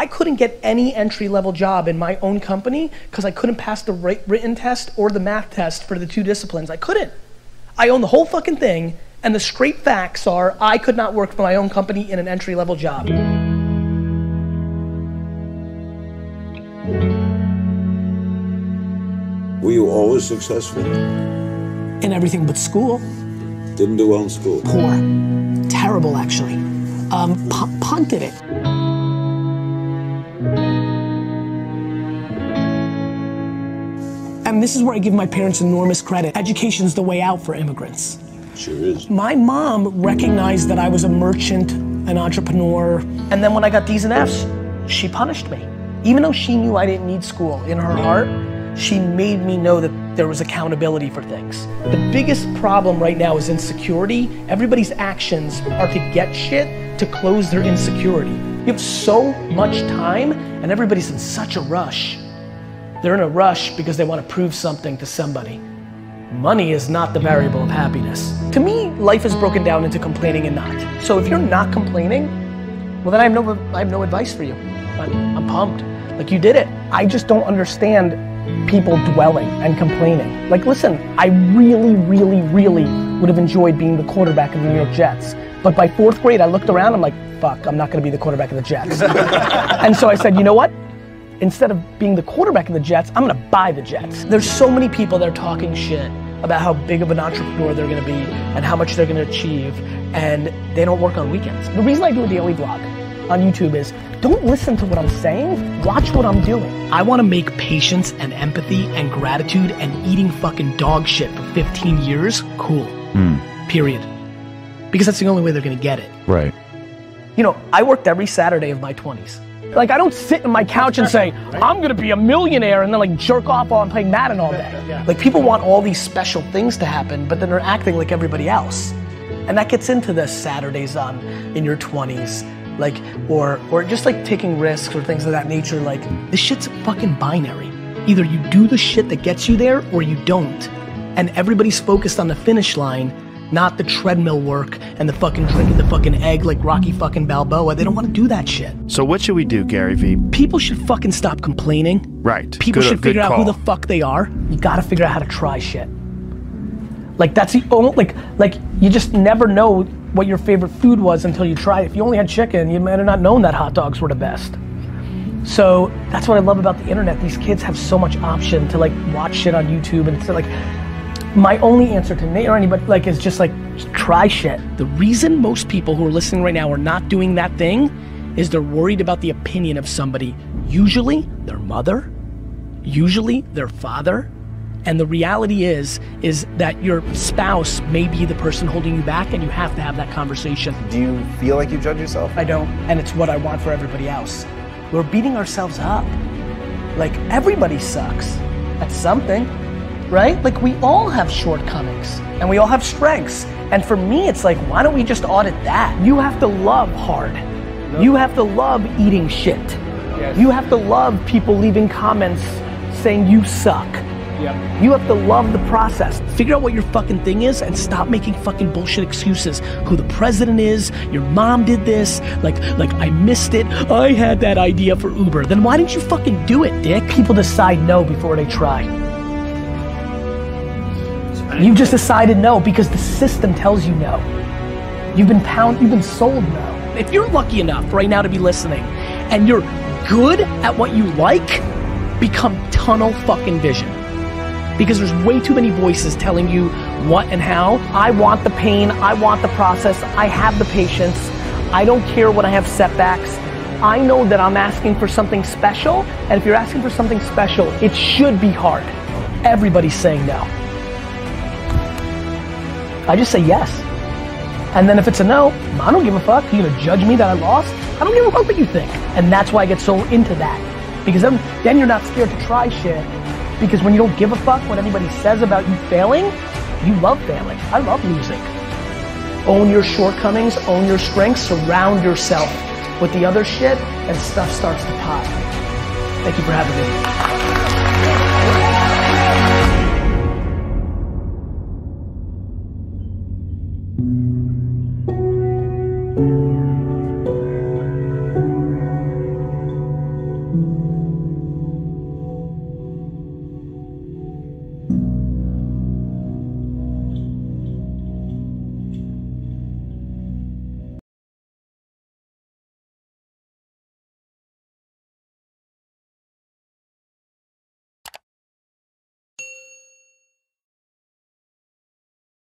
I couldn't get any entry-level job in my own company because I couldn't pass the written test or the math test for the 2 disciplines. I couldn't. I own the whole fucking thing, and the straight facts are I could not work for my own company in an entry-level job. Were you always successful? In everything but school. Didn't do well in school? Poor. Terrible, actually. Punted it. And this is where I give my parents enormous credit. Education's the way out for immigrants. Sure is. My mom recognized that I was a merchant, an entrepreneur, and then when I got D's and F's, she punished me. Even though she knew I didn't need school, in her heart, she made me know that there was accountability for things. The biggest problem right now is insecurity. Everybody's actions are to get shit to close their insecurity. You have so much time and everybody's in such a rush. They're in a rush because they want to prove something to somebody. Money is not the variable of happiness. To me, life is broken down into complaining and not. So if you're not complaining, well then I have no advice for you. I'm pumped. Like, you did it. I just don't understand people dwelling and complaining. Like, listen, I really would have enjoyed being the quarterback of the New York Jets. But by 4th grade, I looked around, I'm like, fuck, I'm not gonna be the quarterback of the Jets. And so I said, you know what? Instead of being the quarterback of the Jets, I'm gonna buy the Jets. There's so many people that are talking shit about how big of an entrepreneur they're gonna be and how much they're gonna achieve, and they don't work on weekends. The reason I do a daily vlog on YouTube is, don't listen to what I'm saying, watch what I'm doing. I wanna make patience and empathy and gratitude and eating fucking dog shit for 15 years cool, period. Because that's the only way they're gonna get it. Right. You know, I worked every Saturday of my 20s. Like, I don't sit in my couch and say, I'm gonna be a millionaire and then like jerk off while I'm playing Madden all day. Like, people want all these special things to happen, but then they're acting like everybody else. And that gets into the Saturdays in your 20s. Like, or just like taking risks or things of that nature. Like, this shit's fucking binary. Either you do the shit that gets you there or you don't. And everybody's focused on the finish line, not the treadmill work and the fucking drinking the fucking egg like Rocky fucking Balboa. They don't want to do that shit. So what should we do, Gary V? People should fucking stop complaining. Right. People should figure out who the fuck they are. You gotta figure out how to try shit. Like, that's the only, like you just never know what your favorite food was until you try it. If you only had chicken, you might have not known that hot dogs were the best. So that's what I love about the internet. These kids have so much option to like watch shit on YouTube, and it's like, my only answer to Nate or anybody like is just try shit. The reason most people who are listening right now are not doing that thing is they're worried about the opinion of somebody. Usually their mother, usually their father. And the reality is that your spouse may be the person holding you back, and you have to have that conversation. Do you feel like you judge yourself? I don't, and it's what I want for everybody else. We're beating ourselves up. Like, everybody sucks at something, right? Like, we all have shortcomings, and we all have strengths. And for me, it's like, why don't we just audit that? You have to love hard. You have to love eating shit. Yes. You have to love people leaving comments saying you suck. Yep. You have to love the process. Figure out what your fucking thing is and stop making fucking bullshit excuses. Who the president is, your mom did this, like I missed it, I had that idea for Uber. Then why didn't you fucking do it, dick? People decide no before they try. You just decided no because the system tells you no. You've been sold no. If you're lucky enough right now to be listening and you're good at what you like, become tunnel fucking vision. Because there's way too many voices telling you what and how. I want the pain, I want the process, I have the patience, I don't care when I have setbacks. I know that I'm asking for something special, and if you're asking for something special, it should be hard. Everybody's saying no. I just say yes. And then if it's a no, I don't give a fuck. You gonna judge me that I lost? I don't give a fuck what you think. And that's why I get so into that. Because then you're not scared to try shit. Because when you don't give a fuck what anybody says about you failing, you love failing. I love losing. Own your shortcomings, own your strengths, surround yourself with the other shit, and stuff starts to pop. Thank you for having me.